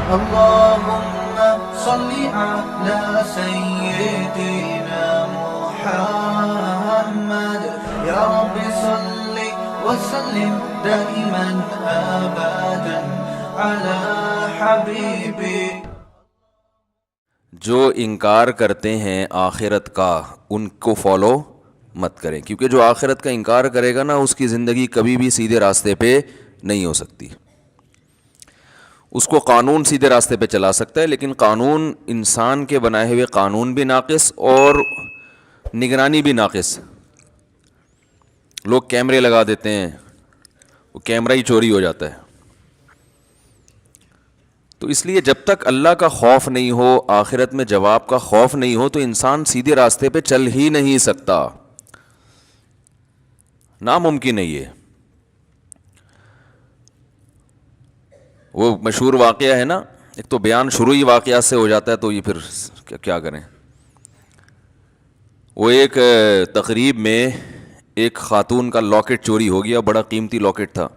اللهم صل على سيدنا محمد يا رب صل وسلم دائما ابدا على حبيبي. جو انکار کرتے ہیں آخرت کا ان کو فالو مت کریں، کیونکہ جو آخرت کا انکار کرے گا نا اس کی زندگی کبھی بھی سیدھے راستے پہ نہیں ہو سکتی. اس کو قانون سیدھے راستے پہ چلا سکتا ہے، لیکن قانون انسان کے بنائے ہوئے قانون بھی ناقص اور نگرانی بھی ناقص. لوگ کیمرے لگا دیتے ہیں، وہ کیمرہ ہی چوری ہو جاتا ہے. تو اس لیے جب تک اللہ کا خوف نہیں ہو، آخرت میں جواب کا خوف نہیں ہو، تو انسان سیدھے راستے پہ چل ہی نہیں سکتا، ناممکن ہے یہ. وہ مشہور واقعہ ہے نا، ایک تو بیان شروع ہی واقعات سے ہو جاتا ہے، تو یہ پھر کیا کریں. وہ ایک تقریب میں ایک خاتون کا لاکٹ چوری ہو گیا، بڑا قیمتی لاکٹ تھا.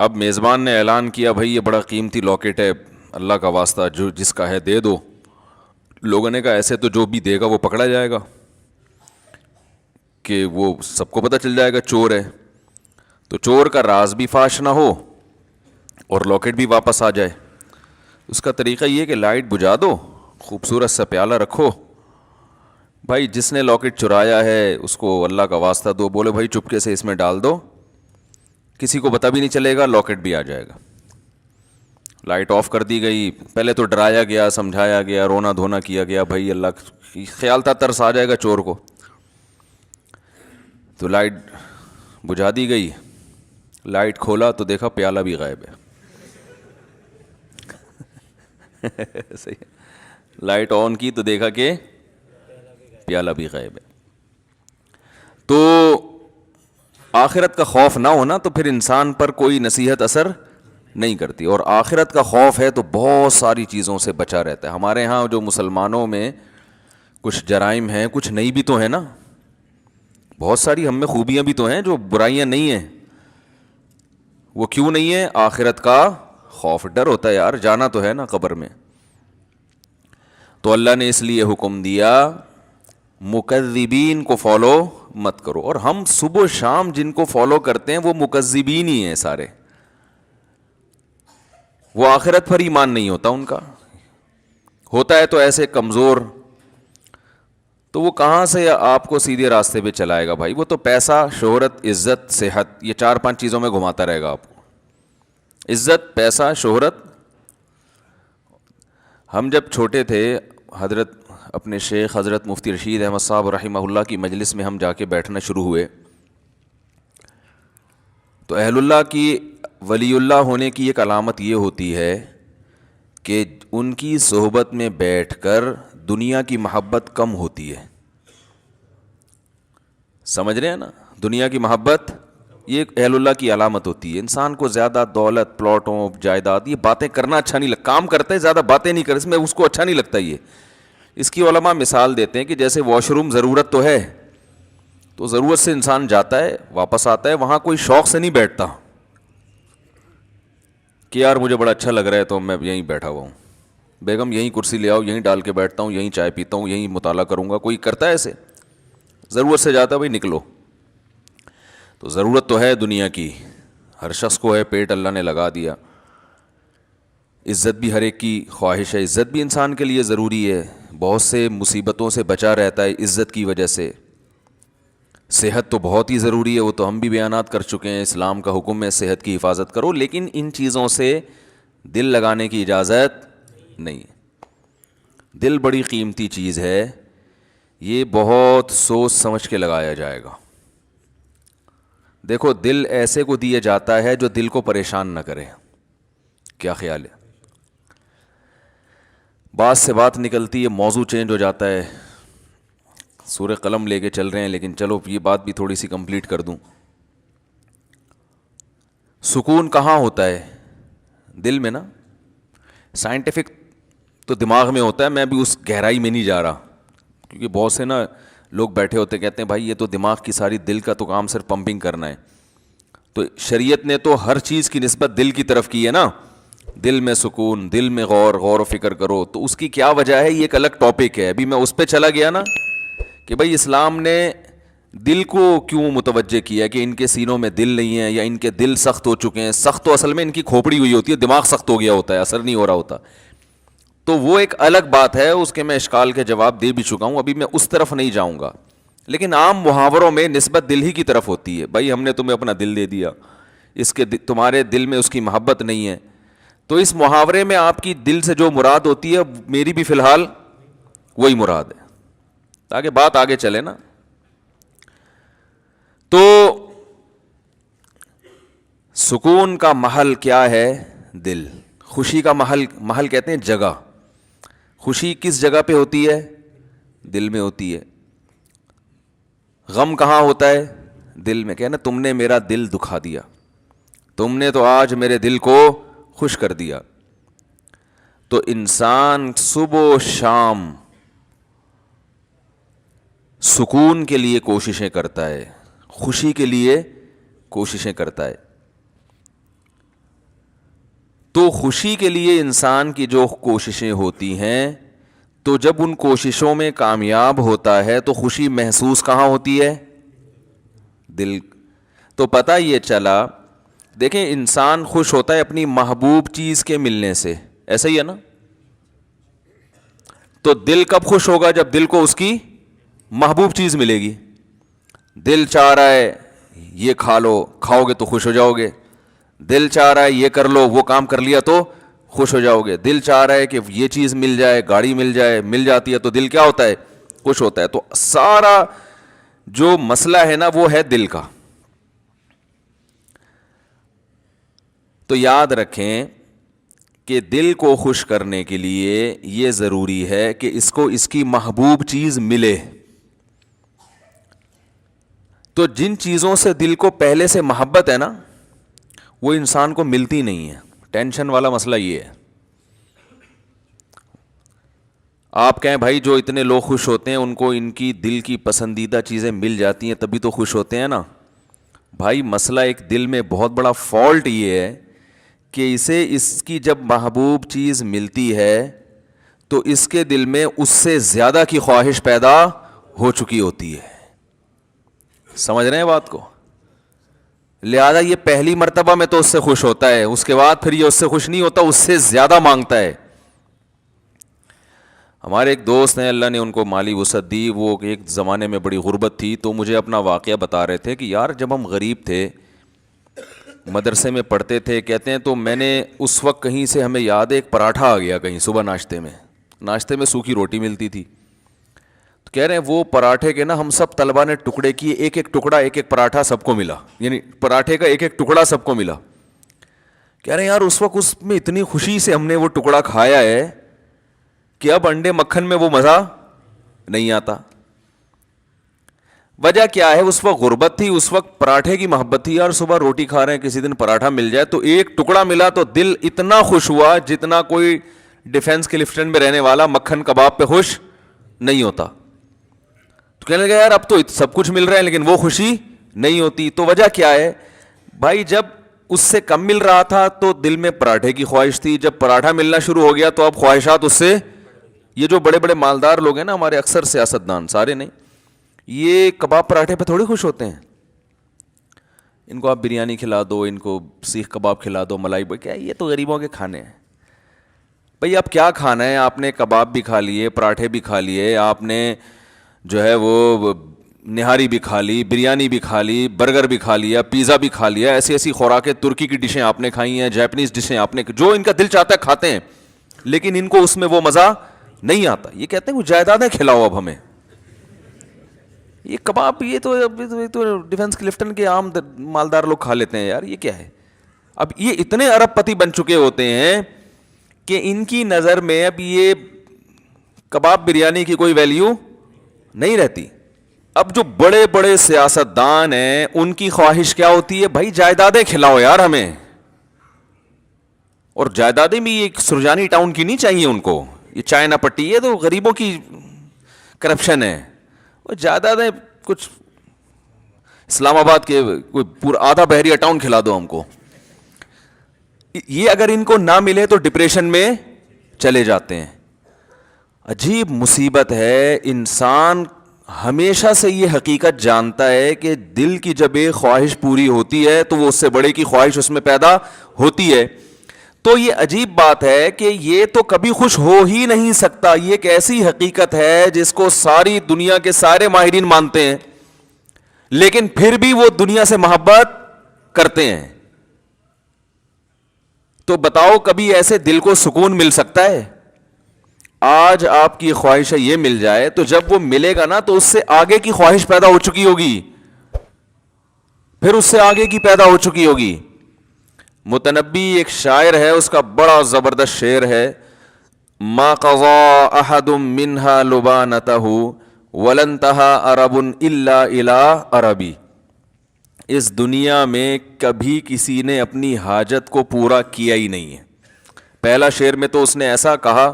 اب میزبان نے اعلان کیا بھائی یہ بڑا قیمتی لاکٹ ہے، اللہ کا واسطہ جو جس کا ہے دے دو. لوگوں نے کہا ایسے تو جو بھی دے گا وہ پکڑا جائے گا، کہ وہ سب کو پتہ چل جائے گا چور ہے، تو چور کا راز بھی فاش نہ ہو اور لاکٹ بھی واپس آ جائے. اس کا طریقہ یہ کہ لائٹ بجھا دو، خوبصورت سا پیالہ رکھو، بھائی جس نے لاکٹ چرایا ہے اس کو اللہ کا واسطہ دو، بولے بھائی چپکے سے اس میں ڈال دو، کسی کو پتہ بھی نہیں چلے گا، لاکٹ بھی آ جائے گا. لائٹ آف کر دی گئی. پہلے تو ڈرایا گیا، سمجھایا گیا، رونا دھونا کیا گیا، بھائی اللہ خیال تھا ترس آ جائے گا چور کو. تو لائٹ بجھا دی گئی، لائٹ کھولا تو دیکھا پیالہ بھی غائب ہے. صحیح. لائٹ آن کی تو دیکھا کہ پیالہ بھی غائب ہے. تو آخرت کا خوف نہ ہونا تو پھر انسان پر کوئی نصیحت اثر نہیں کرتی، اور آخرت کا خوف ہے تو بہت ساری چیزوں سے بچا رہتا ہے. ہمارے ہاں جو مسلمانوں میں کچھ جرائم ہیں، کچھ نئی بھی تو ہیں نا، بہت ساری ہم میں خوبیاں بھی تو ہیں جو برائیاں نہیں ہیں. وہ کیوں نہیں ہے؟ آخرت کا خوف، ڈر ہوتا ہے یار، جانا تو ہے نا قبر میں. تو اللہ نے اس لیے حکم دیا مکذبین کو فالو مت کرو. اور ہم صبح و شام جن کو فالو کرتے ہیں وہ مکذبین ہی ہیں سارے. وہ آخرت پر ایمان نہیں ہوتا ان کا، ہوتا ہے تو ایسے کمزور، تو وہ کہاں سے آپ کو سیدھے راستے پہ چلائے گا بھائی. وہ تو پیسہ، شہرت، عزت، صحت، یہ 4-5 چیزوں میں گھماتا رہے گا آپ کو. عزت، پیسہ، شہرت. ہم جب چھوٹے تھے، حضرت اپنے شیخ حضرت مفتی رشید احمد صاحب رحمہ اللہ کی مجلس میں ہم جا کے بیٹھنا شروع ہوئے، تو اہل اللہ کی، ولی اللہ ہونے کی ایک علامت یہ ہوتی ہے کہ ان کی صحبت میں بیٹھ کر دنیا کی محبت کم ہوتی ہے. سمجھ رہے ہیں نا؟ دنیا کی محبت یہ اہل اللہ کی علامت ہوتی ہے. انسان کو زیادہ دولت، پلاٹوں، جائیداد، یہ باتیں کرنا اچھا نہیں لگتا. کام کرتے زیادہ باتیں نہیں کرتے، اس میں اس کو اچھا نہیں لگتا. یہ اس کی علماء مثال دیتے ہیں کہ جیسے واش روم ضرورت تو ہے، تو ضرورت سے انسان جاتا ہے واپس آتا ہے، وہاں کوئی شوق سے نہیں بیٹھتا کہ یار مجھے بڑا اچھا لگ رہا ہے تو میں یہیں بیٹھا ہوا ہوں، بیگم یہیں کرسی لے آؤ، یہیں ڈال کے بیٹھتا ہوں، یہیں چائے پیتا ہوں، یہیں مطالعہ کروں گا. کوئی کرتا ہے ایسے؟ ضرورت سے جاتا ہے، بھائی نکلو. تو ضرورت تو ہے دنیا کی، ہر شخص کو ہے، پیٹ اللہ نے لگا دیا. عزت بھی ہر ایک کی خواہش ہے، عزت بھی انسان کے لیے ضروری ہے، بہت سے مصیبتوں سے بچا رہتا ہے عزت کی وجہ سے. صحت تو بہت ہی ضروری ہے، وہ تو ہم بھی بیانات کر چکے ہیں، اسلام کا حکم ہے صحت کی حفاظت کرو، لیکن ان چیزوں سے دل لگانے کی اجازت نہیں. دل بڑی قیمتی چیز ہے، یہ بہت سوچ سمجھ کے لگایا جائے گا. دیکھو دل ایسے کو دیا جاتا ہے جو دل کو پریشان نہ کرے. کیا خیال ہے؟ بات سے بات نکلتی ہے، موضوع چینج ہو جاتا ہے. سورہ قلم لے کے چل رہے ہیں، لیکن چلو یہ بات بھی تھوڑی سی کمپلیٹ کر دوں. سکون کہاں ہوتا ہے؟ دل میں نا. سائنٹیفک تو دماغ میں ہوتا ہے، میں بھی اس گہرائی میں نہیں جا رہا، کیونکہ بہت سے نا لوگ بیٹھے ہوتے کہتے ہیں بھائی یہ تو دماغ کی ساری، دل کا تو کام صرف پمپنگ کرنا ہے. تو شریعت نے تو ہر چیز کی نسبت دل کی طرف کی ہے نا. دل میں سکون, دل میں غور و فکر کرو. تو اس کی کیا وجہ ہے, یہ ایک الگ ٹاپک ہے. ابھی میں اس پہ چلا گیا نا کہ بھائی اسلام نے دل کو کیوں متوجہ کیا کہ ان کے سینوں میں دل نہیں ہے یا ان کے دل سخت ہو چکے ہیں. سخت تو اصل میں ان کی کھوپڑی ہوئی ہوتی ہے, دماغ سخت ہو گیا ہوتا ہے, اثر نہیں ہو رہا ہوتا. تو وہ ایک الگ بات ہے, اس کے میں اشکال کے جواب دے بھی چکا ہوں, ابھی میں اس طرف نہیں جاؤں گا. لیکن عام محاوروں میں نسبت دل ہی کی طرف ہوتی ہے. بھائی ہم نے تمہیں اپنا دل دے دیا, اس کے تمہارے دل میں اس کی محبت نہیں ہے. تو اس محاورے میں آپ کی دل سے جو مراد ہوتی ہے میری بھی فی الحال وہی مراد ہے, تاکہ بات آگے چلے نا. تو سکون کا محل کیا ہے؟ دل. خوشی کا محل کہتے ہیں جگہ. خوشی کس جگہ پہ ہوتی ہے؟ دل میں ہوتی ہے. غم کہاں ہوتا ہے؟ دل میں. کہنا تم نے میرا دل دکھا دیا, تم نے تو آج میرے دل کو خوش کر دیا. تو انسان صبح و شام سکون کے لیے کوششیں کرتا ہے, خوشی کے لیے کوششیں کرتا ہے. تو خوشی کے لیے انسان کی جو کوششیں ہوتی ہیں, تو جب ان کوششوں میں کامیاب ہوتا ہے تو خوشی محسوس کہاں ہوتی ہے؟ دل. تو پتہ یہ چلا, دیکھیں انسان خوش ہوتا ہے اپنی محبوب چیز کے ملنے سے, ایسا ہی ہے نا. تو دل کب خوش ہوگا؟ جب دل کو اس کی محبوب چیز ملے گی. دل چاہ رہا ہے یہ کھا لو, کھاؤ گے تو خوش ہو جاؤ گے. دل چاہ رہا ہے یہ کر لو, وہ کام کر لیا تو خوش ہو جاؤ گے. دل چاہ رہا ہے کہ یہ چیز مل جائے, گاڑی مل جائے, مل جاتی ہے تو دل کیا ہوتا ہے؟ خوش ہوتا ہے. تو سارا جو مسئلہ ہے نا وہ ہے دل کا. تو یاد رکھیں کہ دل کو خوش کرنے کے لیے یہ ضروری ہے کہ اس کو اس کی محبوب چیز ملے. تو جن چیزوں سے دل کو پہلے سے محبت ہے نا وہ انسان کو ملتی نہیں ہے. ٹینشن والا مسئلہ یہ ہے. آپ کہیں بھائی جو اتنے لوگ خوش ہوتے ہیں ان کو ان کی دل کی پسندیدہ چیزیں مل جاتی ہیں تبھی تو خوش ہوتے ہیں نا. بھائی مسئلہ ایک دل میں بہت بڑا فالٹ یہ ہے کہ اسے اس کی جب محبوب چیز ملتی ہے تو اس کے دل میں اس سے زیادہ کی خواہش پیدا ہو چکی ہوتی ہے. سمجھ رہے ہیں بات کو؟ لہذا یہ پہلی مرتبہ میں تو اس سے خوش ہوتا ہے, اس کے بعد پھر یہ اس سے خوش نہیں ہوتا, اس سے زیادہ مانگتا ہے. ہمارے ایک دوست ہیں, اللہ نے ان کو مالی وسعت دی, وہ ایک زمانے میں بڑی غربت تھی, تو مجھے اپنا واقعہ بتا رہے تھے کہ یار جب ہم غریب تھے, مدرسے میں پڑھتے تھے, کہتے ہیں تو میں نے اس وقت کہیں سے ہمیں یاد ہے ایک پراٹھا آ گیا کہیں صبح ناشتے میں سوکھی روٹی ملتی تھی. تو کہہ رہے ہیں وہ پراٹھے کے نا ہم سب طلبہ نے ٹکڑے کیے, ایک ایک ٹکڑا, ایک ایک پراٹھا سب کو ملا, یعنی پراٹھے کا ایک ایک ٹکڑا سب کو ملا. کہہ رہے ہیں یار اس وقت اس میں اتنی خوشی سے ہم نے وہ ٹکڑا کھایا ہے کہ اب انڈے مکھن میں وہ مزہ نہیں آتا. وجہ کیا ہے؟ اس وقت غربت تھی, اس وقت پراٹھے کی محبت تھی. یار صبح روٹی کھا رہے ہیں, کسی دن پراٹھا مل جائے تو ایک ٹکڑا ملا تو دل اتنا خوش ہوا جتنا کوئی ڈیفنس کلفٹن میں رہنے والا مکھن کباب پہ خوش نہیں ہوتا. تو کہنے لگا یار اب تو سب کچھ مل رہا ہے لیکن وہ خوشی نہیں ہوتی. تو وجہ کیا ہے بھائی؟ جب اس سے کم مل رہا تھا تو دل میں پراٹھے کی خواہش تھی, جب پراٹھا ملنا شروع ہو گیا تو اب خواہشات اس سے. یہ جو بڑے بڑے مالدار لوگ ہیں نا ہمارے, اکثر سیاستدان, سارے نہیں, یہ کباب پراٹھے پہ تھوڑی خوش ہوتے ہیں. ان کو آپ بریانی کھلا دو, ان کو سیخ کباب کھلا دو, ملائی بھائی, کیا یہ تو غریبوں کے کھانے ہیں. بھئی اب کیا کھانا ہے؟ آپ نے کباب بھی کھا لیے, پراٹھے بھی کھا لیے, آپ نے جو ہے وہ نہاری بھی کھا لی, بریانی بھی کھا لی, برگر بھی کھا لیا, پیزا بھی کھا لیا, ایسی ایسی خوراکیں, ترکی کی ڈشیں آپ نے کھائی ہیں, جاپنیز ڈشیں آپ نے, جو ان کا دل چاہتا ہے کھاتے ہیں, لیکن ان کو اس میں وہ مزہ نہیں آتا. یہ کہتے ہیں وہ جائیدادیں کھلاؤ اب ہمیں, یہ کباب یہ تو ڈیفنس کلفٹن کے عام مالدار لوگ کھا لیتے ہیں. یار یہ کیا ہے؟ اب یہ اتنے ارب پتی بن چکے ہوتے ہیں کہ ان کی نظر میں اب یہ کباب بریانی کی کوئی ویلیو نہیں رہتی. اب جو بڑے بڑے سیاستدان ہیں ان کی خواہش کیا ہوتی ہے؟ بھائی جائیدادیں کھلاؤ یار ہمیں. اور جائیدادیں بھی ایک سرجانی ٹاؤن کی نہیں چاہیے ان کو, یہ چائنا پٹی, یہ تو غریبوں کی کرپشن ہے. وہ جائیدادیں کچھ اسلام آباد کے کوئی پورا آدھا بحریہ ٹاؤن کھلا دو ہم کو. یہ اگر ان کو نہ ملے تو ڈپریشن میں چلے جاتے ہیں. عجیب مصیبت ہے. انسان ہمیشہ سے یہ حقیقت جانتا ہے کہ دل کی جب ایک خواہش پوری ہوتی ہے تو وہ اس سے بڑے کی خواہش اس میں پیدا ہوتی ہے. تو یہ عجیب بات ہے کہ یہ تو کبھی خوش ہو ہی نہیں سکتا. یہ ایک ایسی حقیقت ہے جس کو ساری دنیا کے سارے ماہرین مانتے ہیں, لیکن پھر بھی وہ دنیا سے محبت کرتے ہیں. تو بتاؤ کبھی ایسے دل کو سکون مل سکتا ہے؟ آج آپ کی خواہش ہے یہ مل جائے, تو جب وہ ملے گا نا تو اس سے آگے کی خواہش پیدا ہو چکی ہوگی, پھر اس سے آگے کی پیدا ہو چکی ہوگی. متنبی ایک شاعر ہے, اس کا بڑا زبردست شعر ہے, ما قضا احد منها لبانته ولن انتهى عرب الا الى عربی. اس دنیا میں کبھی کسی نے اپنی حاجت کو پورا کیا ہی نہیں ہے. پہلا شعر میں تو اس نے ایسا کہا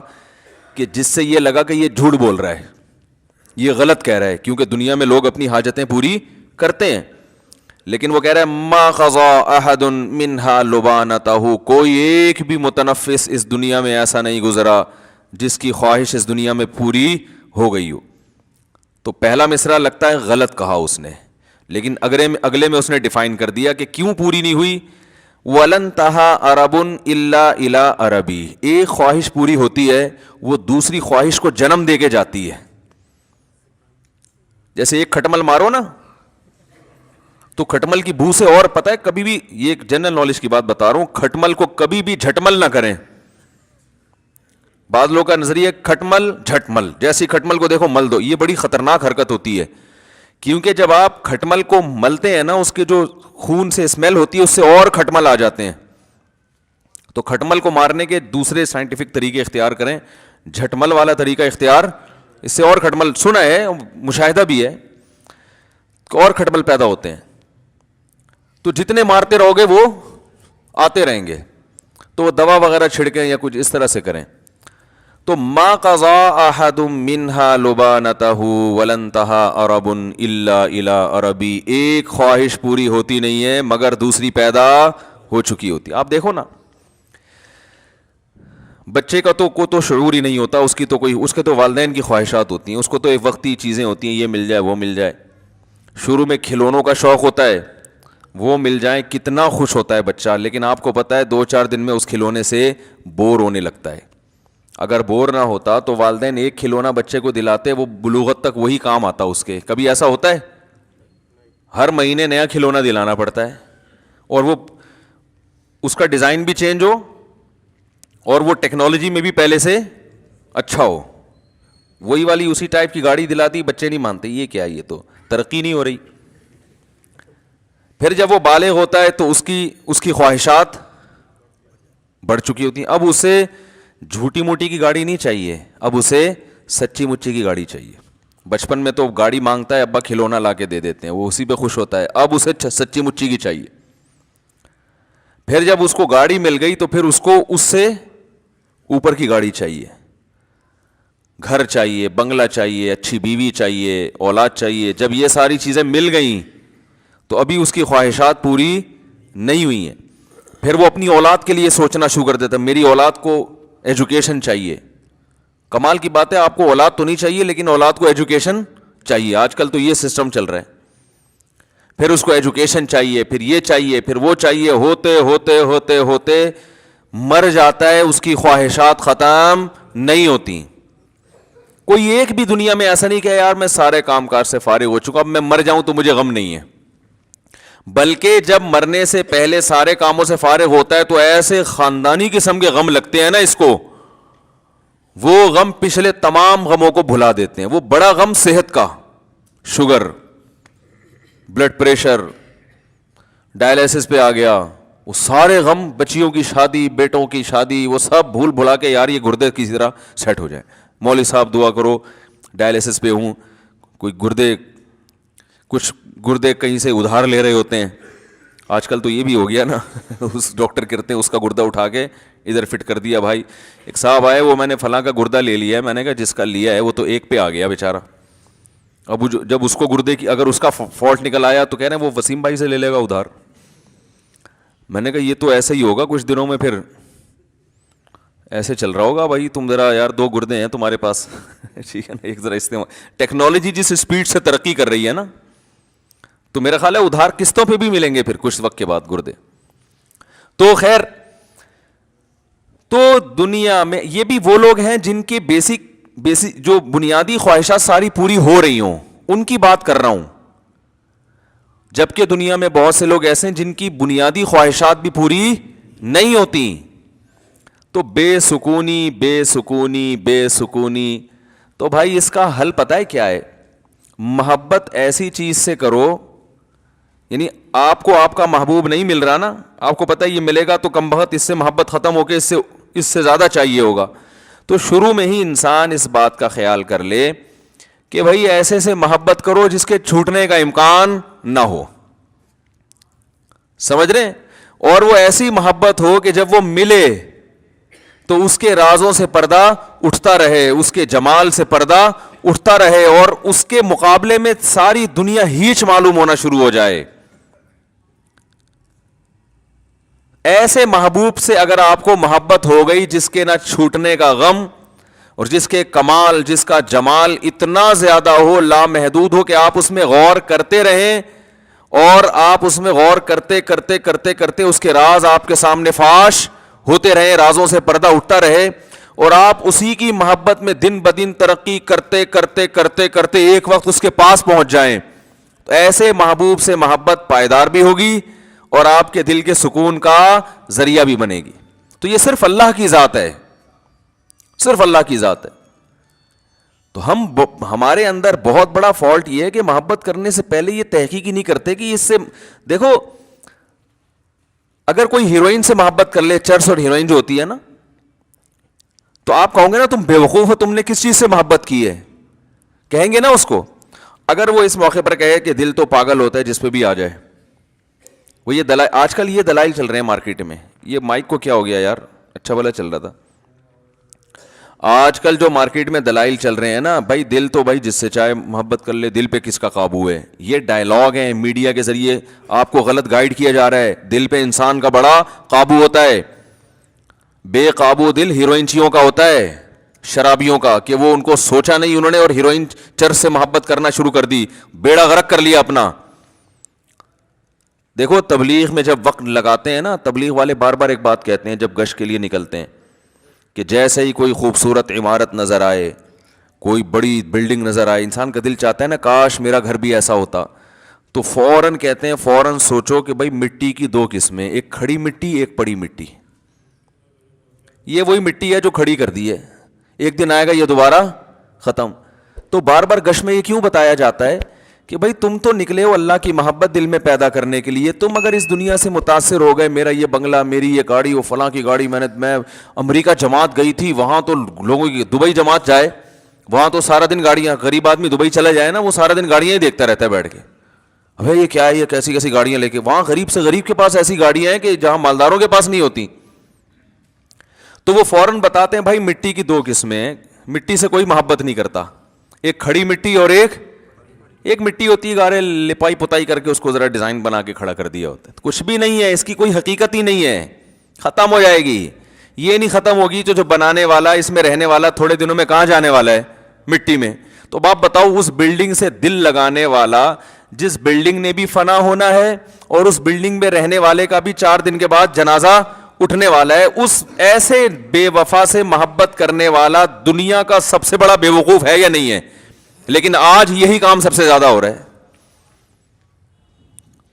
کہ جس سے یہ لگا کہ یہ جھوٹ بول رہا ہے, یہ غلط کہہ رہا ہے, کیونکہ دنیا میں لوگ اپنی حاجتیں پوری کرتے ہیں. لیکن وہ کہہ رہا ہے ما قضا احد منها لبانته, کوئی ایک بھی متنفس اس دنیا میں ایسا نہیں گزرا جس کی خواہش اس دنیا میں پوری ہو گئی ہو. تو پہلا مصرع لگتا ہے غلط کہا اس نے, لیکن اگلے میں اس نے ڈیفائن کر دیا کہ کیوں پوری نہیں ہوئی. وَلَن تَهَا عَرَبٌ إِلَّا إِلَىٰ عَرَبِي, ایک خواہش پوری ہوتی ہے وہ دوسری خواہش کو جنم دے کے جاتی ہے. جیسے ایک کھٹمل مارو نا تو کھٹمل کی بو سے, اور پتہ ہے کبھی بھی, یہ ایک جنرل نالج کی بات بتا رہا ہوں, کھٹمل کو کبھی بھی جھٹمل نہ کریں. بعض لوگوں کا نظریہ کھٹمل جھٹمل, جیسی کھٹمل کو دیکھو مل دو, یہ بڑی خطرناک حرکت ہوتی ہے. کیونکہ جب آپ کھٹمل کو ملتے ہیں نا, اس کے جو خون سے اسمیل ہوتی ہے اس سے اور کھٹمل آ جاتے ہیں. تو کھٹمل کو مارنے کے دوسرے سائنٹیفک طریقے اختیار کریں, جھٹمل والا طریقہ اختیار, اس سے اور کھٹمل, سنا ہے مشاہدہ بھی ہے, اور کھٹمل پیدا ہوتے ہیں. تو جتنے مارتے رہو گے وہ آتے رہیں گے. تو وہ دوا وغیرہ چھڑکیں یا کچھ اس طرح سے کریں. تو ما قضا احد منها لبانته ولن انتهى عرب الا الى عربی, ایک خواہش پوری ہوتی نہیں ہے مگر دوسری پیدا ہو چکی ہوتی. آپ دیکھو نا, بچے کا تو شعور ہی نہیں ہوتا, اس کے تو والدین کی خواہشات ہوتی ہیں, اس کو تو ایک وقتی چیزیں ہوتی ہیں, یہ مل جائے وہ مل جائے. شروع میں کھلونوں کا شوق ہوتا ہے, وہ مل جائیں کتنا خوش ہوتا ہے بچہ, لیکن آپ کو پتہ ہے 2-4 دن میں اس کھلونے سے بور ہونے لگتا ہے. اگر بور نہ ہوتا تو والدین ایک کھلونا بچے کو دلاتے, وہ بلوغت تک وہی کام آتا اس کے. کبھی ایسا ہوتا ہے؟ ہر مہینے نیا کھلونا دلانا پڑتا ہے, اور وہ اس کا ڈیزائن بھی چینج ہو اور وہ ٹیکنالوجی میں بھی پہلے سے اچھا ہو. وہی والی اسی ٹائپ کی گاڑی دلاتی, بچے نہیں مانتے, یہ کیا, یہ تو ترقی نہیں ہو رہی. پھر جب وہ بالغ ہوتا ہے تو اس کی خواہشات بڑھ چکی ہوتی ہیں. اب اسے جھوٹی موٹی کی گاڑی نہیں چاہیے, اب اسے سچی مچی کی گاڑی چاہیے. بچپن میں تو گاڑی مانگتا ہے, ابا کھلونا لا کے دے دیتے ہیں, وہ اسی پہ خوش ہوتا ہے. اب اسے سچی مچی کی چاہیے. پھر جب اس کو گاڑی مل گئی تو پھر اس کو اس سے اوپر کی گاڑی چاہیے, گھر چاہیے, بنگلہ چاہیے, اچھی بیوی چاہیے, اولاد چاہیے. جب یہ ساری چیزیں مل گئیں تو ابھی اس کی خواہشات پوری نہیں ہوئی ہیں. پھر وہ اپنی اولاد کے لیے سوچنا شروع کر دیتا ہے, میری اولاد کو ایجوکیشن چاہیے. کمال کی بات ہے, آپ کو اولاد تو نہیں چاہیے لیکن اولاد کو ایجوکیشن چاہیے. آج کل تو یہ سسٹم چل رہا ہے. پھر اس کو ایجوکیشن چاہیے, پھر یہ چاہیے, پھر وہ چاہیے, ہوتے ہوتے ہوتے ہوتے مر جاتا ہے, اس کی خواہشات ختم نہیں ہوتی. کوئی ایک بھی دنیا میں ایسا نہیں کہ یار میں سارے کام کاج سے فارغ ہو چکا, اب میں مر جاؤں تو مجھے غم نہیں ہے. بلکہ جب مرنے سے پہلے سارے کاموں سے فارغ ہوتا ہے تو ایسے خاندانی قسم کے غم لگتے ہیں نا اس کو, وہ غم پچھلے تمام غموں کو بھلا دیتے ہیں. وہ بڑا غم صحت کا, شوگر, بلڈ پریشر, ڈائلیسس پہ آ گیا, وہ سارے غم, بچیوں کی شادی, بیٹوں کی شادی, وہ سب بھول بھلا کے یار یہ گردے کسی طرح سیٹ ہو جائے. مولوی صاحب دعا کرو, ڈائلیسس پہ ہوں, کچھ گردے کہیں سے ادھار لے رہے ہوتے ہیں. آج کل تو یہ بھی ہو گیا نا, اس ڈاکٹر کرتے ہیں اس کا گردہ اٹھا کے ادھر فٹ کر دیا. بھائی ایک صاحب آئے, وہ میں نے فلاں کا گردہ لے لیا ہے. میں نے کہا جس کا لیا ہے وہ تو ایک پہ آ گیا بیچارہ, اب جب اس کو گردے کی اگر اس کا فالٹ نکل آیا تو کہہ رہے ہیں وہ وسیم بھائی سے لے لے گا ادھار. میں نے کہا یہ تو ایسا ہی ہوگا کچھ دنوں میں, پھر ایسے چل رہا ہوگا بھائی, تم ذرا یار 2 گردے ہیں تمہارے پاس ٹھیک ہے نا, ایک ذرا استعمال. ٹیکنالوجی جس اسپیڈ سے ترقی کر رہی ہے نا, تو میرا خیال ہے ادھار قسطوں پہ بھی ملیں گے پھر کچھ وقت کے بعد گردے. تو خیر, تو دنیا میں یہ بھی وہ لوگ ہیں جن کے بیسک جو بنیادی خواہشات ساری پوری ہو رہی ہوں, ان کی بات کر رہا ہوں. جبکہ دنیا میں بہت سے لوگ ایسے ہیں جن کی بنیادی خواہشات بھی پوری نہیں ہوتی. تو بے سکونی بے سکونی بے سکونی. تو بھائی اس کا حل پتہ ہے کیا ہے؟ محبت ایسی چیز سے کرو, یعنی آپ کو آپ کا محبوب نہیں مل رہا نا, آپ کو پتہ ہے یہ ملے گا تو کم بخت اس سے محبت ختم ہو کے اس سے زیادہ چاہیے ہوگا. تو شروع میں ہی انسان اس بات کا خیال کر لے کہ بھائی ایسے سے محبت کرو جس کے چھوٹنے کا امکان نہ ہو. سمجھ رہے ہیں؟ اور وہ ایسی محبت ہو کہ جب وہ ملے تو اس کے رازوں سے پردہ اٹھتا رہے, اس کے جمال سے پردہ اٹھتا رہے, اور اس کے مقابلے میں ساری دنیا ہیچ معلوم ہونا شروع ہو جائے. ایسے محبوب سے اگر آپ کو محبت ہو گئی جس کے نہ چھوٹنے کا غم, اور جس کے کمال, جس کا جمال اتنا زیادہ ہو, لامحدود ہو, کہ آپ اس میں غور کرتے رہیں, اور آپ اس میں غور کرتے کرتے کرتے کرتے اس کے راز آپ کے سامنے فاش ہوتے رہیں, رازوں سے پردہ اٹھتا رہے, اور آپ اسی کی محبت میں دن بدن ترقی کرتے کرتے کرتے کرتے ایک وقت اس کے پاس پہنچ جائیں, تو ایسے محبوب سے محبت پائیدار بھی ہوگی اور آپ کے دل کے سکون کا ذریعہ بھی بنے گی. تو یہ صرف اللہ کی ذات ہے, صرف اللہ کی ذات ہے. تو ہمارے اندر بہت بڑا فالٹ یہ ہے کہ محبت کرنے سے پہلے یہ تحقیق ہی نہیں کرتے کہ اس سے, دیکھو اگر کوئی ہیروئن سے محبت کر لے, چرس اور ہیروئن جو ہوتی ہے نا, تو آپ کہو گے نا تم بیوقوف ہو, تم نے کس چیز سے محبت کی ہے, کہیں گے نا اس کو. اگر وہ اس موقع پر کہے کہ دل تو پاگل ہوتا ہے جس پہ بھی آ جائے, وہ یہ دلائل, آج کل یہ دلائل چل رہے ہیں مارکیٹ میں. یہ مائک کو کیا ہو گیا یار, اچھا بھلا چل رہا تھا. آج کل جو مارکیٹ میں دلائل چل رہے ہیں نا, بھائی دل تو بھائی جس سے چاہے محبت کر لے, دل پہ کس کا قابو ہے. یہ ڈائلاگ ہیں, میڈیا کے ذریعے آپ کو غلط گائیڈ کیا جا رہا ہے. دل پہ انسان کا بڑا قابو ہوتا ہے. بے قابو دل ہیروئنچیوں کا ہوتا ہے, شرابیوں کا, کہ وہ ان کو سوچا نہیں انہوں نے اور ہیروئن چرس سے محبت کرنا شروع کر دی, بیڑا غرق کر لیا اپنا. دیکھو تبلیغ میں جب وقت لگاتے ہیں نا, تبلیغ والے بار بار ایک بات کہتے ہیں جب گشت کے لیے نکلتے ہیں, کہ جیسے ہی کوئی خوبصورت عمارت نظر آئے, کوئی بڑی بلڈنگ نظر آئے, انسان کا دل چاہتا ہے نا کاش میرا گھر بھی ایسا ہوتا, تو فوراً کہتے ہیں فوراً سوچو کہ بھائی مٹی کی 2 قسمیں, ایک کھڑی مٹی ایک پڑی مٹی. یہ وہی مٹی ہے جو کھڑی کر دی ہے, ایک دن آئے گا یہ دوبارہ ختم. تو بار بار گشت میں یہ کیوں بتایا جاتا ہے کہ بھائی تم تو نکلے ہو اللہ کی محبت دل میں پیدا کرنے کے لیے. تم اگر اس دنیا سے متاثر ہو گئے, میرا یہ بنگلہ, میری یہ گاڑی, وہ فلاں کی گاڑی, میں امریکہ جماعت گئی تھی, وہاں تو لوگوں کی, دبئی جماعت جائے وہاں تو سارا دن گاڑیاں, غریب آدمی دبئی چلا جائے نا, وہ سارا دن گاڑیاں ہی دیکھتا رہتا ہے بیٹھ کے, ابھی یہ کیا ہے, یہ کیسی کیسی گاڑیاں لے کے. وہاں غریب سے غریب کے پاس ایسی گاڑیاں ہیں کہ جہاں مالداروں کے پاس نہیں ہوتی. تو وہ فوراً بتاتے ہیں بھائی مٹی کی 2 قسمیں, مٹی سے کوئی محبت نہیں کرتا, ایک کھڑی مٹی اور ایک مٹی ہوتی ہے گارے لپائی پتائی کر کے اس کو ذرا ڈیزائن بنا کے کھڑا کر دیا ہوتا ہے. کچھ بھی نہیں ہے, اس کی کوئی حقیقت ہی نہیں ہے, ختم ہو جائے گی. یہ نہیں ختم ہوگی جو بنانے والا, اس میں رہنے والا تھوڑے دنوں میں کہاں جانے والا ہے, مٹی میں. تو باپ بتاؤ اس بلڈنگ سے دل لگانے والا, جس بلڈنگ نے بھی فنا ہونا ہے اور اس بلڈنگ میں رہنے والے کا بھی 4 دن کے بعد جنازہ اٹھنے والا ہے, اس ایسے بے وفا سے محبت کرنے والا دنیا کا سب سے بڑا بے وقوف ہے یا نہیں ہے؟ لیکن آج یہی کام سب سے زیادہ ہو رہا ہے.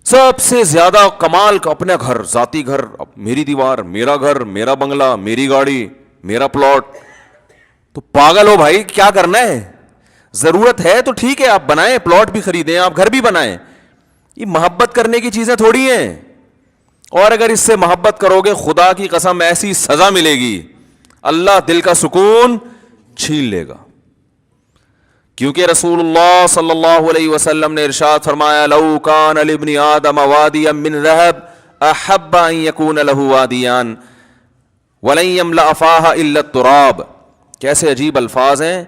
سب سے زیادہ کمال کا اپنا گھر, ذاتی گھر, میری دیوار, میرا گھر, میرا بنگلہ, میری گاڑی, میرا پلاٹ. تو پاگل ہو بھائی, کیا کرنا ہے؟ ضرورت ہے تو ٹھیک ہے آپ بنائیں, پلاٹ بھی خریدیں, آپ گھر بھی بنائیں. یہ محبت کرنے کی چیزیں تھوڑی ہیں. اور اگر اس سے محبت کرو گے, خدا کی قسم ایسی سزا ملے گی, اللہ دل کا سکون چھین لے گا. کیونکہ رسول اللہ صلی اللہ علیہ وسلم نے ارشاد فرمایا, لو کان لابن آدم وادیا من ذهب احب ان یکون له وادیان ولن یملأ فاها الا التراب. کیسے عجیب الفاظ ہیں.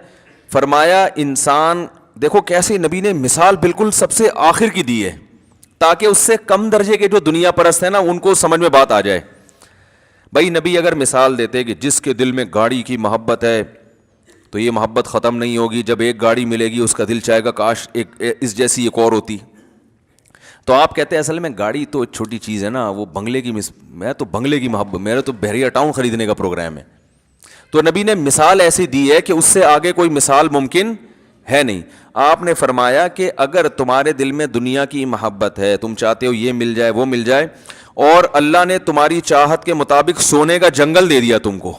فرمایا انسان دیکھو کیسے نبی نے مثال بالکل سب سے آخر کی دی ہے تاکہ اس سے کم درجے کے جو دنیا پرست ہیں نا ان کو سمجھ میں بات آ جائے. بھائی نبی اگر مثال دیتے کہ جس کے دل میں گاڑی کی محبت ہے تو یہ محبت ختم نہیں ہوگی, جب ایک گاڑی ملے گی اس کا دل چاہے گا کاش اس جیسی ایک اور ہوتی. تو آپ کہتے ہیں اصل میں گاڑی تو چھوٹی چیز ہے نا, وہ بنگلے کی میں تو بنگلے کی محبت, میرا تو بحریہ ٹاؤن خریدنے کا پروگرام ہے. تو نبی نے مثال ایسی دی ہے کہ اس سے آگے کوئی مثال ممکن ہے نہیں. آپ نے فرمایا کہ اگر تمہارے دل میں دنیا کی محبت ہے, تم چاہتے ہو یہ مل جائے وہ مل جائے, اور اللہ نے تمہاری چاہت کے مطابق سونے کا جنگل دے دیا تم کو,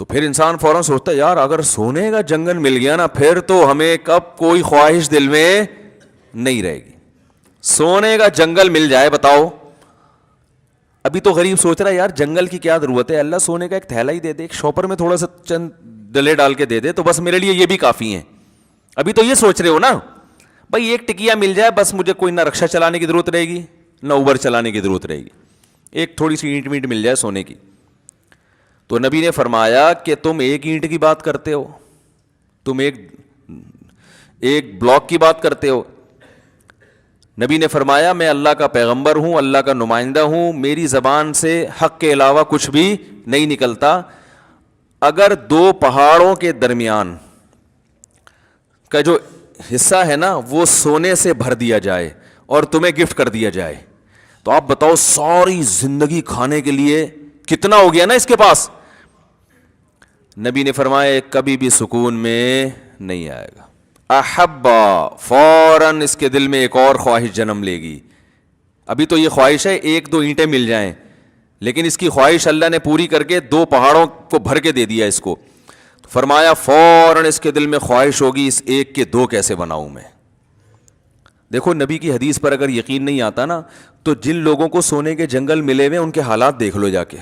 تو پھر انسان فوراً سوچتا ہے یار اگر سونے کا جنگل مل گیا نا پھر تو ہمیں کب کوئی خواہش دل میں نہیں رہے گی. سونے کا جنگل مل جائے بتاؤ. ابھی تو غریب سوچ رہا ہے یار جنگل کی کیا ضرورت ہے, اللہ سونے کا ایک تھیلا ہی دے دے, ایک شاپر میں تھوڑا سا چند ڈلے ڈال کے دے دے تو بس میرے لیے یہ بھی کافی ہیں. ابھی تو یہ سوچ رہے ہو نا بھائی ایک ٹکیا مل جائے بس, مجھے کوئی نہ رکشا چلانے کی ضرورت رہے گی نہ اوبر چلانے کی ضرورت رہے گی, ایک تھوڑی سی اینٹ وینٹ مل جائے سونے کی. تو نبی نے فرمایا کہ تم ایک اینٹ کی بات کرتے ہو, تم ایک بلاک کی بات کرتے ہو. نبی نے فرمایا میں اللہ کا پیغمبر ہوں, اللہ کا نمائندہ ہوں, میری زبان سے حق کے علاوہ کچھ بھی نہیں نکلتا. اگر دو پہاڑوں کے درمیان کا جو حصہ ہے نا وہ سونے سے بھر دیا جائے اور تمہیں گفٹ کر دیا جائے تو آپ بتاؤ ساری زندگی کھانے کے لیے کتنا ہو گیا نا اس کے پاس. نبی نے فرمایا کبھی بھی سکون میں نہیں آئے گا. احبا فوراً اس کے دل میں ایک اور خواہش جنم لے گی. ابھی تو یہ خواہش ہے ایک دو اینٹیں مل جائیں, لیکن اس کی خواہش اللہ نے پوری کر کے دو پہاڑوں کو بھر کے دے دیا اس کو. فرمایا فوراً اس کے دل میں خواہش ہوگی اس ایک کے دو کیسے بناؤں میں. دیکھو نبی کی حدیث پر اگر یقین نہیں آتا نا تو جن لوگوں کو سونے کے جنگل ملے ہوئے ان کے حالات دیکھ لو جا کے,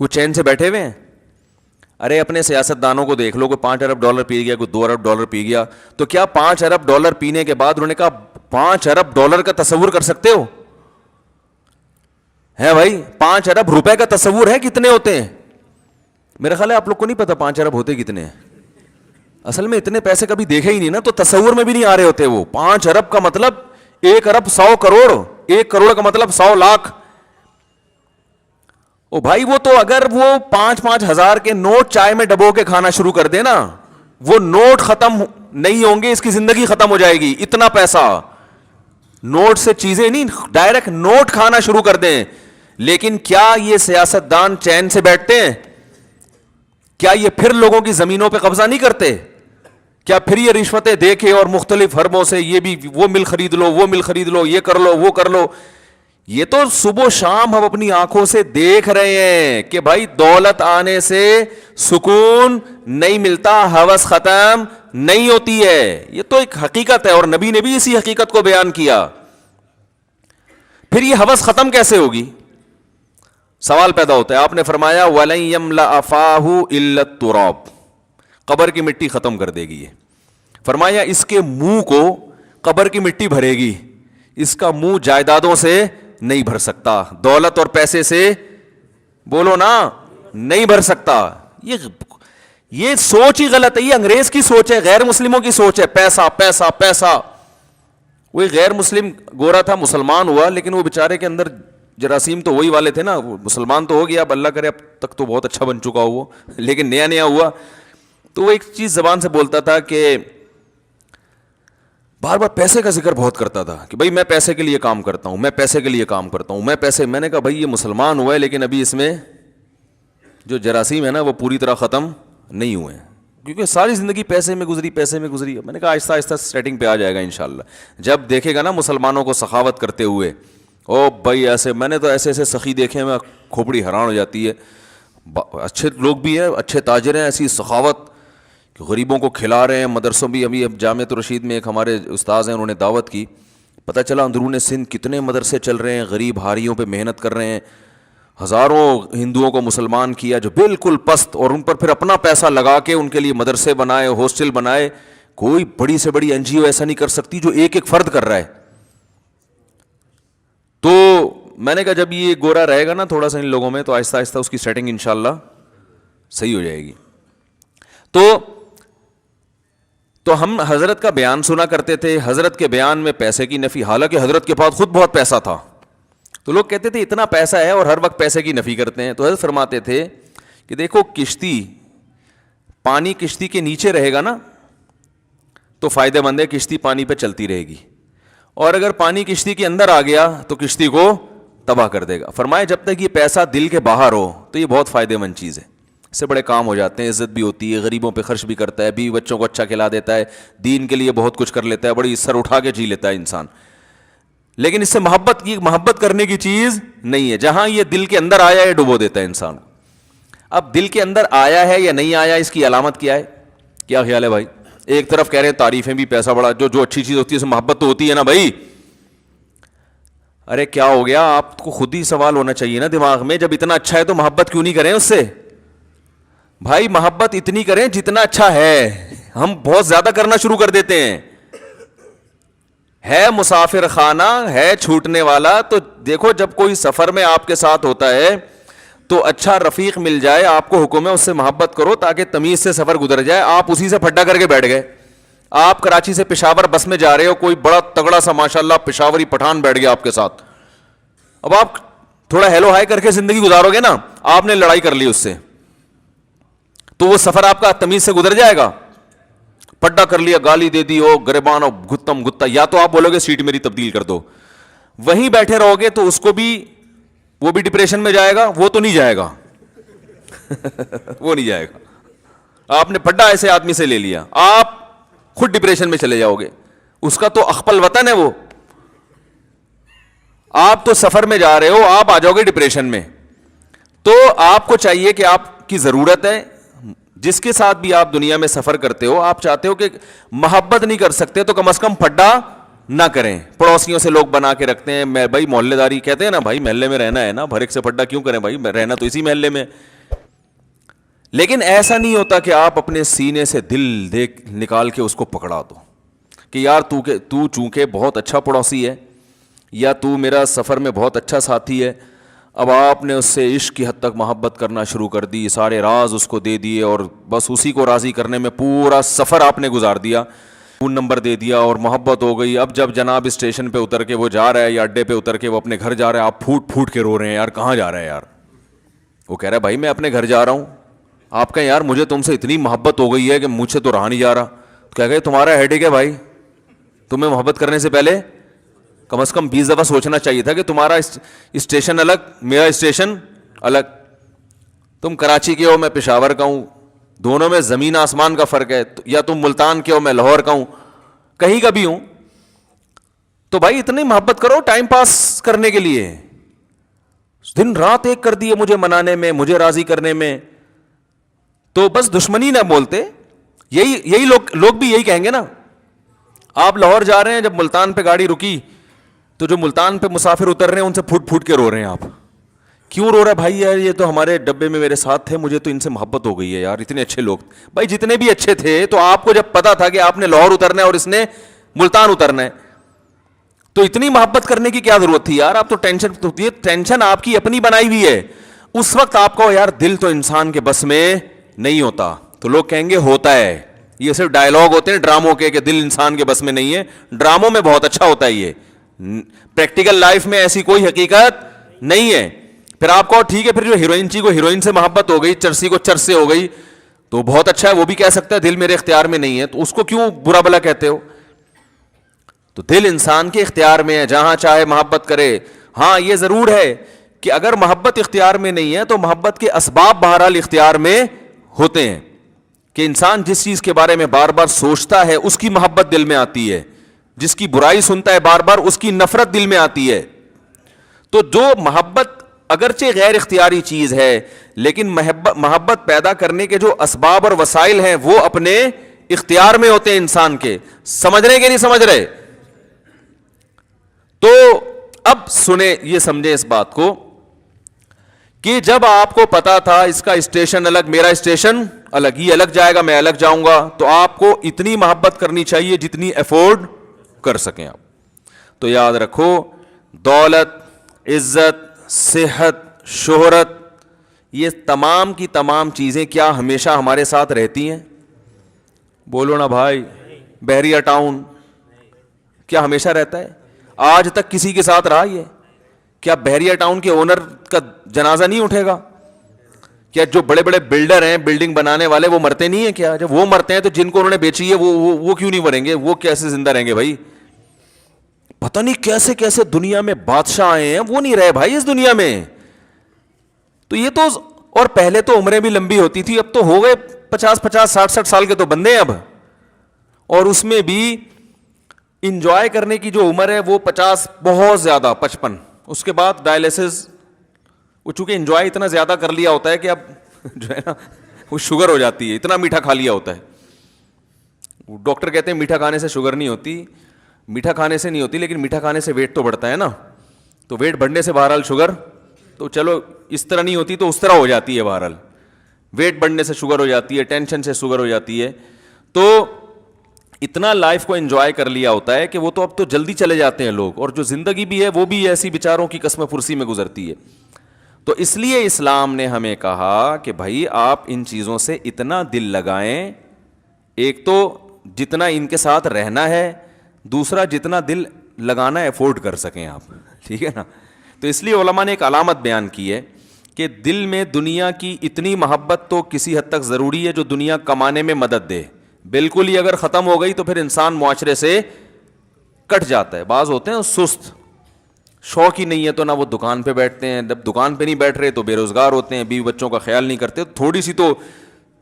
وہ چین سے بیٹھے ہوئے ہیں. ارے اپنے سیاست دانوں کو دیکھ لو, کوئی $5 ارب پی گیا, کوئی $2 ارب پی گیا, تو کیا $5 ارب پینے کے بعد انہوں نے کہا $5 ارب کا تصور کر سکتے ہو؟ ہے بھائی $5 ارب کا تصور ہے کتنے ہوتے ہیں؟ میرا خیال ہے آپ لوگ کو نہیں پتا 5 ارب ہوتے کتنے ہیں. اصل میں اتنے پیسے کبھی دیکھے ہی نہیں نا, تو تصور میں بھی نہیں آ رہے ہوتے. وہ 5 ارب کا مطلب 1 ارب 100 کروڑ, 1 کروڑ کا مطلب 100 لاکھ. او بھائی وہ تو اگر وہ 5-5 ہزار کے نوٹ چائے میں ڈبو کے کھانا شروع کر دے نا, وہ نوٹ ختم نہیں ہوں گے, اس کی زندگی ختم ہو جائے گی. اتنا پیسہ نوٹ سے چیزیں نہیں, ڈائریکٹ نوٹ کھانا شروع کر دیں. لیکن کیا یہ سیاست دان چین سے بیٹھتے ہیں؟ کیا یہ پھر لوگوں کی زمینوں پہ قبضہ نہیں کرتے؟ کیا پھر یہ رشوتیں دے کے اور مختلف حربوں سے یہ بھی وہ مل خرید لو, وہ مل خرید لو, یہ کر لو, وہ کر لو. یہ تو صبح و شام ہم اپنی آنکھوں سے دیکھ رہے ہیں کہ بھائی دولت آنے سے سکون نہیں ملتا, ہوس ختم نہیں ہوتی ہے. یہ تو ایک حقیقت ہے اور نبی نے بھی اسی حقیقت کو بیان کیا. پھر یہ ہوس ختم کیسے ہوگی؟ سوال پیدا ہوتا ہے. آپ نے فرمایا وَلَن يَمْلَأَ فَاهُ إِلَّا التُّرَابُ, قبر کی مٹی ختم کر دے گی. یہ فرمایا اس کے منہ کو قبر کی مٹی بھرے گی, اس کا منہ جائیدادوں سے نہیں بھر سکتا, دولت اور پیسے سے بولو نا نہیں بھر سکتا. یہ سوچ ہی غلط ہے, یہ انگریز کی سوچ ہے, غیر مسلموں کی سوچ ہے. پیسہ پیسہ پیسہ. وہی غیر مسلم گورا تھا, مسلمان ہوا, لیکن وہ بیچارے کے اندر جراثیم تو وہی والے تھے نا. مسلمان تو ہو گیا, اب اللہ کرے اب تک تو بہت اچھا بن چکا ہو وہ, لیکن نیا نیا ہوا تو وہ ایک چیز زبان سے بولتا تھا کہ بار بار پیسے کا ذکر بہت کرتا تھا کہ بھائی میں پیسے کے لیے کام کرتا ہوں, میں پیسے کے لیے کام کرتا ہوں, میں پیسے. میں نے کہا بھائی یہ مسلمان ہوا ہے لیکن ابھی اس میں جو جراثیم ہے نا وہ پوری طرح ختم نہیں ہوئے ہیں, کیونکہ ساری زندگی پیسے میں گزری, پیسے میں گزری. میں نے کہا آہستہ آہستہ سیٹنگ پہ آ جائے گا انشاءاللہ. جب دیکھے گا نا مسلمانوں کو سخاوت کرتے ہوئے, او بھائی ایسے, میں نے تو ایسے ایسے سخی دیکھے ہیں, میں کھوپڑی حیران ہو جاتی ہے. اچھے لوگ بھی ہیں, اچھے تاجر ہیں, ایسی سخاوت غریبوں کو کھلا رہے ہیں. مدرسوں بھی, ابھی اب جامعۃ الرشید میں ایک ہمارے استاذ ہیں, انہوں نے دعوت کی, پتہ چلا اندرون سندھ کتنے مدرسے چل رہے ہیں, غریب ہاریوں پہ محنت کر رہے ہیں. ہزاروں ہندوؤں کو مسلمان کیا جو بالکل پست, اور ان پر پھر اپنا پیسہ لگا کے ان کے لیے مدرسے بنائے, ہاسٹل بنائے. کوئی بڑی سے بڑی NGO ایسا نہیں کر سکتی جو ایک ایک فرد کر رہا ہے. تو میں نے کہا جب یہ گورا رہے گا نا تھوڑا سا ان لوگوں میں, تو آہستہ آہستہ اس کی سیٹنگ انشاءاللہ صحیح ہو جائے گی. تو تو ہم حضرت کا بیان سنا کرتے تھے, حضرت کے بیان میں پیسے کی نفی, حالانکہ حضرت کے پاس خود بہت پیسہ تھا, تو لوگ کہتے تھے اتنا پیسہ ہے اور ہر وقت پیسے کی نفی کرتے ہیں. تو حضرت فرماتے تھے کہ دیکھو کشتی, پانی کشتی کے نیچے رہے گا نا تو فائدہ مند ہے, کشتی پانی پہ چلتی رہے گی, اور اگر پانی کشتی کے اندر آ گیا تو کشتی کو تباہ کر دے گا. فرمایا جب تک یہ پیسہ دل کے باہر ہو تو یہ بہت فائدہ مند چیز ہے, اس سے بڑے کام ہو جاتے ہیں, عزت بھی ہوتی ہے, غریبوں پہ خرچ بھی کرتا ہے, بیوی بچوں کو اچھا کھلا دیتا ہے, دین کے لیے بہت کچھ کر لیتا ہے, بڑی سر اٹھا کے جی لیتا ہے انسان. لیکن اس سے محبت کرنے کی چیز نہیں ہے. جہاں یہ دل کے اندر آیا ہے ڈبو دیتا ہے انسان کو. اب دل کے اندر آیا ہے یا نہیں آیا, اس کی علامت کیا ہے؟ کیا خیال ہے بھائی؟ ایک طرف کہہ رہے ہیں تعریفیں بھی, پیسہ بڑا, جو اچھی چیز ہوتی ہے اس سے محبت تو ہوتی ہے نا بھائی. ارے کیا ہو گیا, آپ کو خود ہی سوال ہونا چاہیے نا دماغ میں, جب اتنا اچھا ہے تو محبت کیوں نہیں کریں اس سے؟ بھائی محبت اتنی کریں جتنا اچھا ہے, ہم بہت زیادہ کرنا شروع کر دیتے ہیں. ہے مسافر خانہ ہے چھوٹنے والا, تو دیکھو جب کوئی سفر میں آپ کے ساتھ ہوتا ہے تو اچھا رفیق مل جائے, آپ کو حکم ہے اس سے محبت کرو تاکہ تمیز سے سفر گزر جائے. آپ اسی سے پھڈا کر کے بیٹھ گئے, آپ کراچی سے پشاور بس میں جا رہے ہو, کوئی بڑا تگڑا سا ماشاءاللہ پشاوری پٹھان بیٹھ گیا آپ کے ساتھ, اب آپ تھوڑا ہیلو ہائی کر کے زندگی گزارو گے نا, آپ نے لڑائی کر لی اس سے, تو وہ سفر آپ کا تمیز سے گزر جائے گا؟ پڈا کر لیا, گالی دے دی, ہو گریبان ہو گتم گتا, یا تو آپ بولو گے سیٹ میری تبدیل کر دو. وہیں بیٹھے رہو گے تو اس کو بھی, وہ بھی ڈپریشن میں جائے گا, وہ تو نہیں جائے گا وہ نہیں جائے گا. آپ نے پڈا ایسے آدمی سے لے لیا, آپ خود ڈپریشن میں چلے جاؤ گے, اس کا تو اخپل وطن ہے وہ, آپ تو سفر میں جا رہے ہو, آپ آ جاؤ گے ڈپریشن میں. تو آپ کو چاہیے کہ آپ کی ضرورت ہے, جس کے ساتھ بھی آپ دنیا میں سفر کرتے ہو, آپ چاہتے ہو کہ محبت نہیں کر سکتے تو کم از کم پھڈا نہ کریں. پڑوسیوں سے لوگ بنا کے رکھتے ہیں, میں بھائی محلے داری کہتے ہیں نا, بھائی محلے میں رہنا ہے نا, بھر ایک سے پھڈا کیوں کریں بھائی, رہنا تو اسی محلے میں. لیکن ایسا نہیں ہوتا کہ آپ اپنے سینے سے دل دیکھ نکال کے اس کو پکڑا دو کہ یار تو چونکہ بہت اچھا پڑوسی ہے, یا تو میرا سفر میں بہت اچھا ساتھی ہے, اب آپ نے اس سے عشق کی حد تک محبت کرنا شروع کر دی, سارے راز اس کو دے دیے, اور بس اسی کو راضی کرنے میں پورا سفر آپ نے گزار دیا, فون نمبر دے دیا اور محبت ہو گئی. اب جب جناب اسٹیشن پہ اتر کے وہ جا رہا ہے, یا اڈے پہ اتر کے وہ اپنے گھر جا رہا ہے, آپ پھوٹ پھوٹ کے رو رہے ہیں, یار کہاں جا رہا ہے یار؟ وہ کہہ رہا ہے بھائی میں اپنے گھر جا رہا ہوں. آپ کہیں یار مجھے تم سے اتنی محبت ہو گئی ہے کہ مجھ سے تو رہا نہیں جا رہا. کہہ گئے تمہارا ہیڈیک ہے بھائی, تمہیں محبت کرنے سے پہلے کم از کم 20 دفعہ سوچنا چاہیے تھا کہ تمہارا اسٹیشن الگ, میرا اسٹیشن الگ. تم کراچی کے ہو, میں پشاور کا ہوں, دونوں میں زمین آسمان کا فرق ہے. یا تم ملتان کے ہو, میں لاہور کا ہوں, کہیں کا بھی ہوں. تو بھائی اتنی محبت کرو ٹائم پاس کرنے کے لیے, دن رات ایک کر دیے مجھے منانے میں, مجھے راضی کرنے میں, تو بس دشمنی نہ بولتے. یہی لوگ بھی یہی کہیں گے نا. آپ لاہور جا رہے ہیں, جب ملتان پہ گاڑی رکی تو جو ملتان پہ مسافر اتر رہے ہیں ان سے پھوٹ پھوٹ کے رو رہے ہیں. آپ کیوں رو رہے بھائی؟ یار یہ تو ہمارے ڈبے میں میرے ساتھ تھے, مجھے تو ان سے محبت ہو گئی ہے یار, اتنے اچھے لوگ. بھائی جتنے بھی اچھے تھے, تو آپ کو جب پتا تھا کہ آپ نے لاہور اترنا ہے اور اس نے ملتان اترنا ہے, تو اتنی محبت کرنے کی کیا ضرورت تھی یار؟ آپ تو ٹینشن آپ کی اپنی بنائی ہوئی ہے. اس وقت آپ کو یار دل تو انسان کے بس میں نہیں ہوتا. تو لوگ کہیں گے ہوتا ہے, یہ صرف ڈائلاگ ہوتے ہیں ڈراموں کے کہ دل انسان کے بس میں نہیں ہے. ڈراموں میں بہت اچھا ہوتا ہے یہ, پریکٹیکل لائف میں ایسی کوئی حقیقت نہیں ہے. پھر آپ کو ٹھیک ہے, پھر جو ہیروئن چی کو ہیروئن سے محبت ہو گئی, چرسی کو چرس سے ہو گئی, تو بہت اچھا ہے, وہ بھی کہہ سکتا ہے دل میرے اختیار میں نہیں ہے, تو اس کو کیوں برا بلا کہتے ہو؟ تو دل انسان کے اختیار میں ہے, جہاں چاہے محبت کرے. ہاں یہ ضرور ہے کہ اگر محبت اختیار میں نہیں ہے تو محبت کے اسباب بہرحال اختیار میں ہوتے ہیں, کہ انسان جس چیز کے بارے میں بار بار سوچتا ہے اس کی محبت دل میں آتی ہے, جس کی برائی سنتا ہے بار بار اس کی نفرت دل میں آتی ہے. تو جو محبت اگرچہ غیر اختیاری چیز ہے, لیکن محبت پیدا کرنے کے جو اسباب اور وسائل ہیں وہ اپنے اختیار میں ہوتے ہیں انسان کے. سمجھ رہے کہ نہیں سمجھ رہے؟ تو اب سنیں, یہ سمجھیں اس بات کو کہ جب آپ کو پتا تھا اس کا اسٹیشن الگ, میرا اسٹیشن الگ, یہ الگ جائے گا, میں الگ جاؤں گا, تو آپ کو اتنی محبت کرنی چاہیے جتنی افورڈ کر سکیں آپ. تو یاد رکھو, دولت, عزت, صحت, شہرت, یہ تمام کی تمام چیزیں کیا ہمیشہ ہمارے ساتھ رہتی ہیں؟ بولو نا بھائی, بحریہ ٹاؤن کیا ہمیشہ رہتا ہے؟ آج تک کسی کے ساتھ رہا یہ؟ کیا بحریہ ٹاؤن کے اونر کا جنازہ نہیں اٹھے گا؟ کیا جو بڑے بڑے بلڈر ہیں، بلڈنگ بنانے والے، وہ مرتے نہیں ہیں کیا؟ جب وہ مرتے ہیں تو جن کو انہوں نے بیچی ہے وہ کیوں نہیں مریں گے؟ وہ کیسے زندہ رہیں گے بھائی؟ پتہ نہیں کیسے کیسے دنیا میں بادشاہ آئے ہیں، وہ نہیں رہے بھائی اس دنیا میں. تو یہ تو، اور پہلے تو عمریں بھی لمبی ہوتی تھی، اب تو ہو گئے 50 60 سال کے تو بندے ہیں اب، اور اس میں بھی انجوائے کرنے کی جو عمر ہے وہ 50 بہت زیادہ 55. اس کے بعد ڈائلیسس، وہ چونکہ انجوائے اتنا زیادہ کر لیا ہوتا ہے کہ اب جو ہے نا وہ شوگر ہو جاتی ہے، اتنا میٹھا کھا لیا ہوتا ہے. ڈاکٹر کہتے ہیں میٹھا کھانے سے شوگر نہیں ہوتی، میٹھا کھانے سے نہیں ہوتی، لیکن میٹھا کھانے سے ویٹ تو بڑھتا ہے نا. تو ویٹ بڑھنے سے بہرحال شوگر تو چلو اس طرح نہیں ہوتی تو اس طرح ہو جاتی ہے. بہرحال ویٹ بڑھنے سے شوگر ہو جاتی ہے، ٹینشن سے شوگر ہو جاتی ہے. تو اتنا لائف کو انجوائے کر لیا ہوتا ہے کہ وہ تو اب تو جلدی چلے جاتے ہیں لوگ، اور جو زندگی بھی ہے وہ بھی ایسی بیچاروں کی قسم پرسی میں گزرتی ہے. تو اس لیے اسلام نے ہمیں کہا کہ بھائی آپ ان چیزوں سے اتنا دل لگائیں، ایک تو جتنا ان کے ساتھ رہنا ہے، دوسرا جتنا دل لگانا افورڈ کر سکیں آپ، ٹھیک ہے نا. تو اس لیے علماء نے ایک علامت بیان کی ہے کہ دل میں دنیا کی اتنی محبت تو کسی حد تک ضروری ہے جو دنیا کمانے میں مدد دے. بالکل ہی اگر ختم ہو گئی تو پھر انسان معاشرے سے کٹ جاتا ہے. بعض ہوتے ہیں سست، شوق ہی نہیں ہے تو نہ وہ دکان پہ بیٹھتے ہیں، جب دکان پہ نہیں بیٹھ رہے تو بے روزگار ہوتے ہیں، بیوی بچوں کا خیال نہیں کرتے. تھوڑی سی تو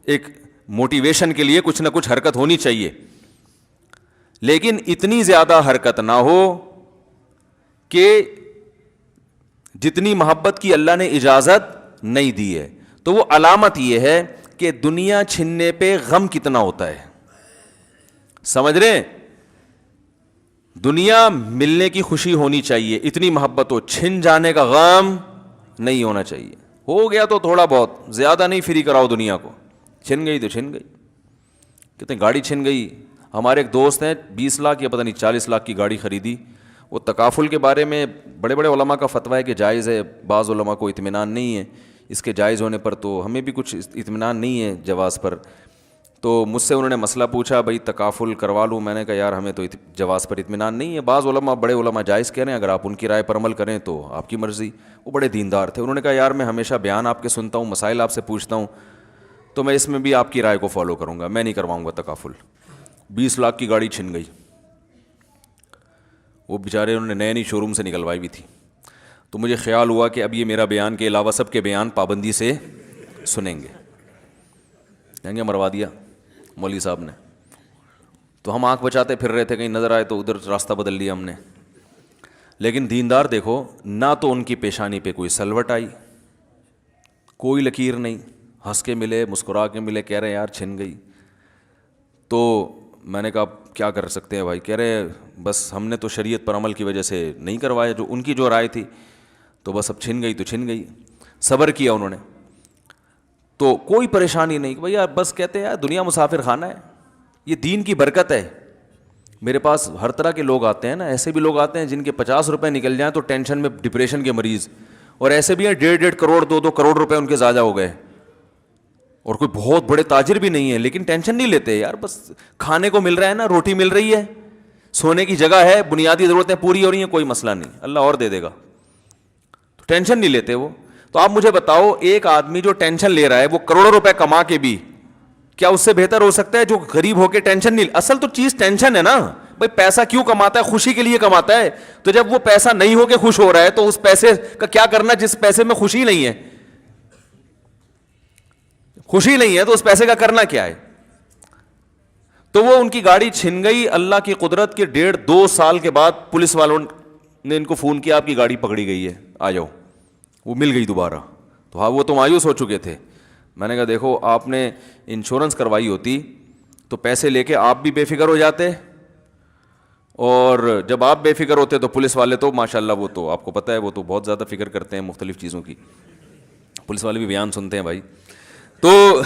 ایک موٹیویشن کے لیے کچھ نہ کچھ حرکت ہونی چاہیے، لیکن اتنی زیادہ حرکت نہ ہو کہ جتنی محبت کی اللہ نے اجازت نہیں دی ہے. تو وہ علامت یہ ہے کہ دنیا چھننے پہ غم کتنا ہوتا ہے. سمجھ رہے ہیں؟ دنیا ملنے کی خوشی ہونی چاہیے، اتنی محبت ہو، چھن جانے کا غم نہیں ہونا چاہیے. ہو گیا تو تھوڑا بہت، زیادہ نہیں فری کراؤ دنیا کو. چھن گئی تو چھن گئی. کہتے ہیں گاڑی چھن گئی. ہمارے ایک دوست ہیں 20 لاکھ یا پتہ نہیں 40 لاکھ کی گاڑی خریدی. وہ تکافل کے بارے میں بڑے بڑے علماء کا فتویٰ ہے کہ جائز ہے، بعض علماء کو اطمینان نہیں ہے اس کے جائز ہونے پر، تو ہمیں بھی کچھ اطمینان نہیں ہے جواز پر. تو مجھ سے انہوں نے مسئلہ پوچھا بھائی تکافل کروا لوں؟ میں نے کہا یار ہمیں تو جواز پر اطمینان نہیں ہے. بعض علماء، بڑے علماء جائز کہہ رہے ہیں، اگر آپ ان کی رائے پر عمل کریں تو آپ کی مرضی. وہ بڑے دیندار تھے. انہوں نے کہا یار میں ہمیشہ بیان آپ کے سنتا ہوں، مسائل آپ سے پوچھتا ہوں، تو میں اس میں بھی آپ کی رائے کو فالو کروں گا، میں نہیں کرواؤں گا تکافل. 20 لاکھ کی گاڑی چھن گئی. وہ بیچارے انہوں نے نئے نئی شو روم سے نکلوائی بھی تھی. تو مجھے خیال ہوا کہ اب یہ میرا بیان کے علاوہ سب کے بیان پابندی سے سنیں گے. کہیں گے مروا دیا مولوی صاحب نے. تو ہم آنکھ بچاتے پھر رہے تھے، کہیں نظر آئے تو ادھر راستہ بدل لیا ہم نے. لیکن دیندار دیکھو، نہ تو ان کی پیشانی پہ کوئی سلوٹ آئی، کوئی لکیر نہیں، ہنس کے ملے، مسکرا کے ملے، کہہ رہے ہیں یار چھن گئی. تو میں نے کہا کیا کر سکتے ہیں بھائی؟ کہہ رہے بس ہم نے تو شریعت پر عمل کی وجہ سے نہیں کروایا، جو ان کی جو رائے تھی، تو بس اب چھن گئی تو چھن گئی. صبر کیا انہوں نے، تو کوئی پریشانی نہیں. بھائی یار بس کہتے ہیں یار دنیا مسافر خانہ ہے، یہ دین کی برکت ہے. میرے پاس ہر طرح کے لوگ آتے ہیں نا، ایسے بھی لوگ آتے ہیں جن کے 50 روپے نکل جائیں تو ٹینشن میں، ڈپریشن کے مریض، اور ایسے بھی ہیں 1.5 کروڑ 2 کروڑ روپے ان کے ضائع ہو گئے، اور کوئی بہت بڑے تاجر بھی نہیں ہے، لیکن ٹینشن نہیں لیتے. یار بس کھانے کو مل رہا ہے نا، روٹی مل رہی ہے، سونے کی جگہ ہے، بنیادی ضرورتیں پوری ہو رہی ہیں، کوئی مسئلہ نہیں، اللہ اور دے دے گا. تو ٹینشن نہیں لیتے وہ. تو آپ مجھے بتاؤ، ایک آدمی جو ٹینشن لے رہا ہے وہ کروڑوں روپے کما کے بھی، کیا اس سے بہتر ہو سکتا ہے جو غریب ہو کے ٹینشن نہیں؟ اصل تو چیز ٹینشن ہے نا. بھائی پیسہ کیوں کماتا ہے؟ خوشی کے لیے کماتا ہے. تو جب وہ پیسہ نہیں ہو کے خوش ہو رہا ہے تو اس پیسے کا کیا کرنا جس پیسے میں خوشی نہیں ہے؟ خوشی نہیں ہے تو اس پیسے کا کرنا کیا ہے؟ تو وہ ان کی گاڑی چھن گئی. اللہ کی قدرت کے 1.5-2 سال کے بعد پولیس والوں نے ان کو فون کیا آپ کی گاڑی پکڑی گئی ہے، آ جاؤ. وہ مل گئی دوبارہ. تو ہاں وہ تو مایوس ہو چکے تھے. میں نے کہا دیکھو آپ نے انشورنس کروائی ہوتی تو پیسے لے کے آپ بھی بے فکر ہو جاتے، اور جب آپ بے فکر ہوتے تو پولیس والے تو ماشاءاللہ وہ تو آپ کو پتہ ہے وہ تو بہت زیادہ فکر کرتے ہیں مختلف چیزوں کی. پولیس والے بھی بیان سنتے ہیں بھائی. تو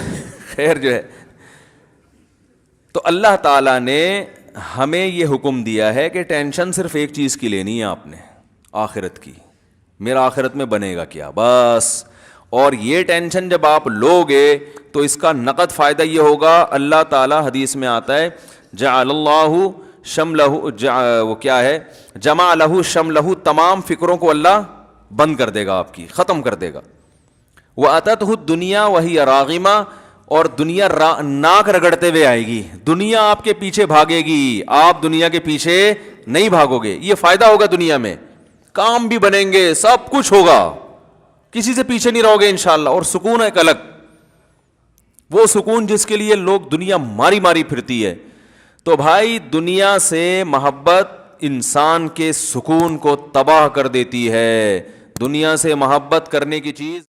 خیر جو ہے، تو اللہ تعالیٰ نے ہمیں یہ حکم دیا ہے کہ ٹینشن صرف ایک چیز کی لینی ہے آپ نے، آخرت کی. میرا آخرت میں بنے گا کیا، بس. اور یہ ٹینشن جب آپ لو گے تو اس کا نقد فائدہ یہ ہوگا، اللہ تعالیٰ حدیث میں آتا ہے جعل اللہ شملہ وہ کیا ہے، جمع لہ شملہ، تمام فکروں کو اللہ بند کر دے گا، آپ کی ختم کر دے گا. وَأَتَتْهُ الدُّنْيَا وَهِيَ رَاغِمَةٌ، اور دنیا ناک رگڑتے ہوئے آئے گی. دنیا آپ کے پیچھے بھاگے گی، آپ دنیا کے پیچھے نہیں بھاگو گے. یہ فائدہ ہوگا دنیا میں، کام بھی بنیں گے، سب کچھ ہوگا، کسی سے پیچھے نہیں رہو گے انشاءاللہ. اور سکون ایک الگ، وہ سکون جس کے لیے لوگ دنیا ماری ماری پھرتی ہے. تو بھائی دنیا سے محبت انسان کے سکون کو تباہ کر دیتی ہے. دنیا سے محبت کرنے کی چیز